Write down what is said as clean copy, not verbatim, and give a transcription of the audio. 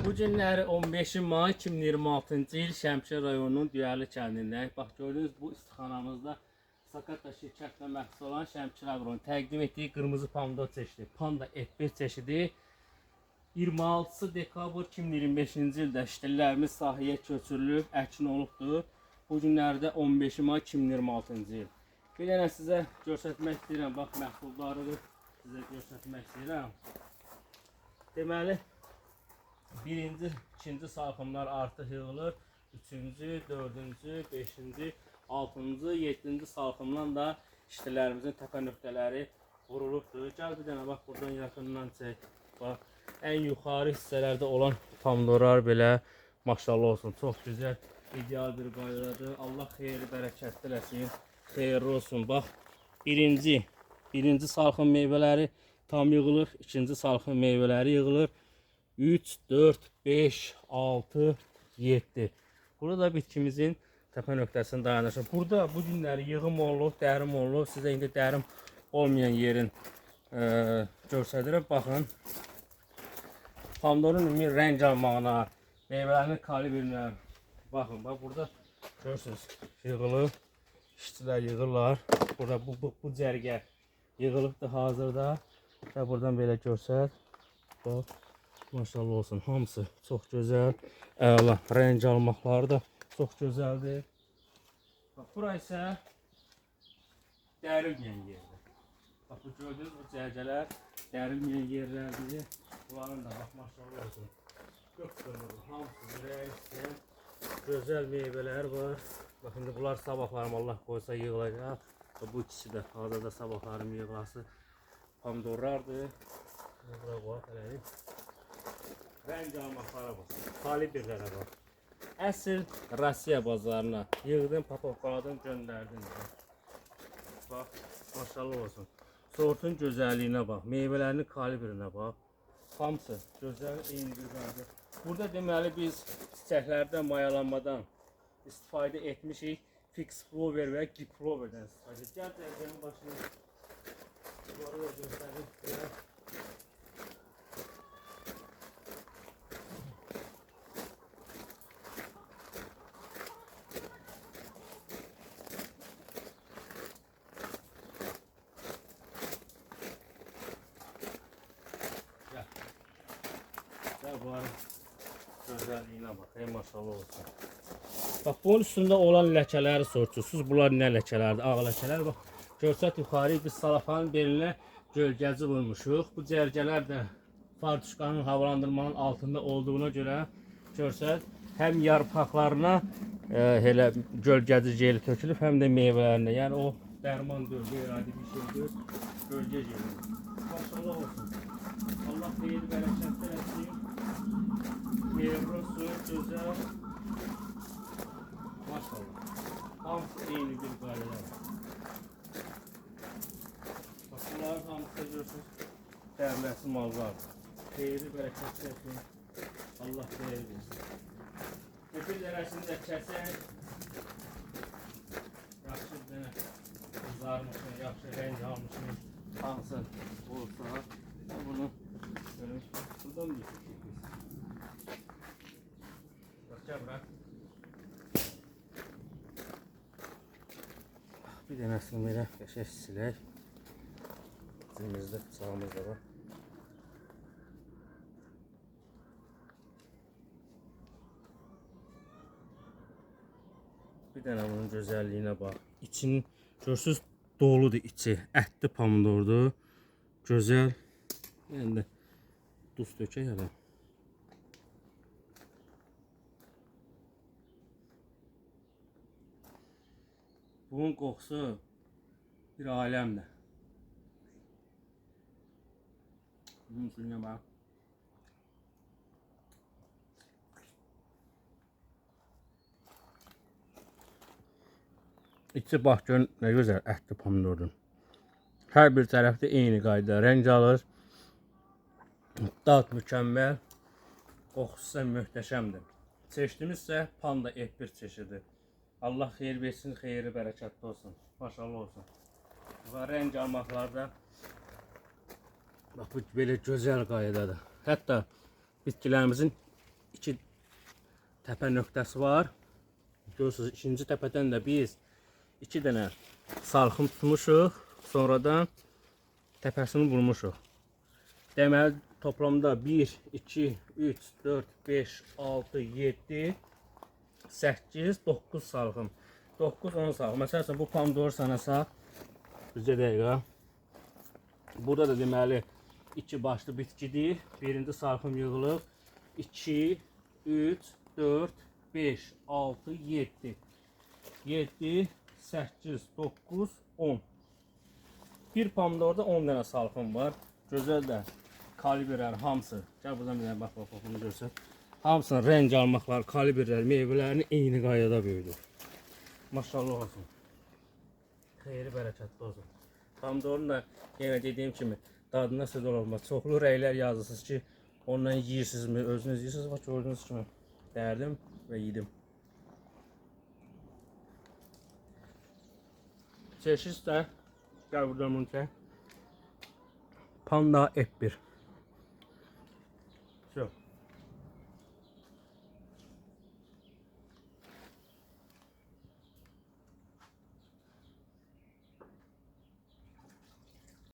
Bu günləri 15 may 2026-cı il Şəmkir rayonunun Düyərli kəndindəyik. Bax gördünüz bu istixanamızda Sakata şirkətlə məxsus olan Şəmkir Agro'nun təqdim etdiyi qırmızı pomidor çeşidi, Panda F1 çeşidi 26 dekabr 2025-ci ildə işçilərimiz sahəyə köçürülüb, əkin olubdur. Bu günlərdə 15 may 2026-cı il. Bir dənə sizə göstərmək istəyirəm, bax məhsullarını sizə göstərmək istəyirəm. Deməli, birinci, ikinci salxımlar artıq yığılır. Üçüncü, dördüncü, beşinci, altıncı, yedinci salxımdan da işçilərimizin təpə nöqtələri vurulubdur. Gəl bir dənə bax buradan yaxından çək. Bax, ən yuxarı hissələrdə olan pomidorlar belə maşallah olsun. Çox gözəl, ideal bir qaydadır. Allah xeyirli, bərəkətli eləsin. Xeyirli olsun. Bax, birinci salxım meyvələri tam yığılır. İkinci salxım meyvələri yığılır. 3, 4, 5, 6, 7. Burada da bitkimizin təpə nöqtəsinin dayanışı. Burada bu günləri yığım olub, dərim olub. Sizə indi dərim olmayan yerin göstərirəm. Baxın. Pomidorun ümumi rəng almağına, meyvələrinin kalibrinə. Baxın, bax burada görürsünüz. Yığılıb, işçilər yığırlar. Burada bu cərgə yığılıbdır hazırda. Və buradan belə görsət. Bax. Maşallah olsun, hamısı çox gözəl, əla, rəng almaqları da çox gözəldir. Bax, bura isə dərilməyən yerdir. Bax, bu gördüyünüz bu cərgələr dərilməyən yerlərdir. Bunların da bax, maşallah olsun, qıpqırmızı, hamısı rəngli, gözəl meyvələr var. Bax, indi bunlar sabahlarım Allah qoysa yığılacaq. Bu ikisi də hazırda sabahlarım yığılası pomidorlardır. Bura bax, eləyin. Rəng almaqlara bax, kalibrlərə bax. Əsl Rusiya bazarına yığdım, papaqqaladım, göndərdim. Bax, maşallah olsun. Sortun gözəlliyinə bax, meyvələrinin kalibrinə bax. Hamısı gözəl, eyni bir qayda. Burada deməli biz çiçəklərdən, mayalanmadan istifadə etmişik. Fix flower və Giploverdən istifadə. Gəl cərgənin başına. Bunları da göstərim. Bunların gözəlliyinə bax, maşallah olsun. Bax, bunun üstündə olan ləkələri soruşursunuz. Bunlar nə ləkələrdir? Ağ ləkələr. Bax, görsət yuxarı biz salafanın belinə gölgəci vurmuşuq. Bu cərgələr də fartuşkanın havalandırmanın altında olduğuna görə görsət, həm yarpaqlarına elə gölgəci jeli tökülüb, həm də meyvələrinə. Yəni o dərman dövlü iradi bir şeydir. Gölgə jeli. Maşallah olsun. Allah xeyir, bərəkətli eləsin. Meyvəsi gözəl. Maşallah. Hamısı eyni bir qaydalar. Bax, bunların hamısı görürsünüz. Dərləsi mallardır. Xeyri, bərəkətli eləsin. Allah xeyir versin. Bir dərəsini də kəsək. Yaxşı bir dənə qızarmışın, yaxşı rəng almışın. Hansı olsa bunu buradan bir bırak. Bir dənəsini belə qəşəng silək. Cimizdə bıçağımız da var. Bir dənə bunun gözəlliyinə bax. İçinin görürsünüz doludur içi. Ətli pomidordur. Gözəl. Yəni də duz tökək hələ. Bunun qoxusu bir aləmdir. Bunun üstünə bax. İçi bax görün nə gözəl ətli pomidordur. Hər bir tərəfdə eyni qayda rəng alır. Dad mükəmməl. Qoxusu isə möhtəşəmdir. Çeşidimiz isə Panda F1 çeşidi. Allah xeyir versin, xeyri bərəkətli olsun. Maşallah olsun. Və rəng almaqlarda bax bu belə gözəl qaydadır. Hətta bitkilərimizin iki təpə nöqtəsi var. Görürsünüz, ikinci təpədən də biz 2 dənə salxım tutmuşuq. Sonradan təpəsini vurmuşuq. Deməli, toplamda 1, 2, 3, 4, 5, 6, 7, 8, 9 salxım. 9-10 salxım. Məsələn, bu pomidoru sanasaq, bizə dəqiqə. Burada da deməli, 2 başlı bitkidir. Birinci salxım yığılıb. 2, 3, 4, 5, 6, 7. 7, 8, 9, 10. Bir pomidorda 10 dənə salxım var. Gözəl də kalibrlər hamısı. Gəl buradan bir dənə bax bunu görsən. Hamısının rəng almaqlar, kalibrlər, meyvələrini eyni qaydada böyüdür. Maşallah olsun. Xeyri bərəkətli olsun. Pomidorun da yenə dediyim kimi dadına söz olmaz. Çoxlu rəylər yazırsınız ki, ondan yeyirsinizmi, özünüz yeyirsiniz. Bax gördüyünüz kimi dərdim və yedim. Çeşit də gəl buradan bunu çək. Panda F1. Çox.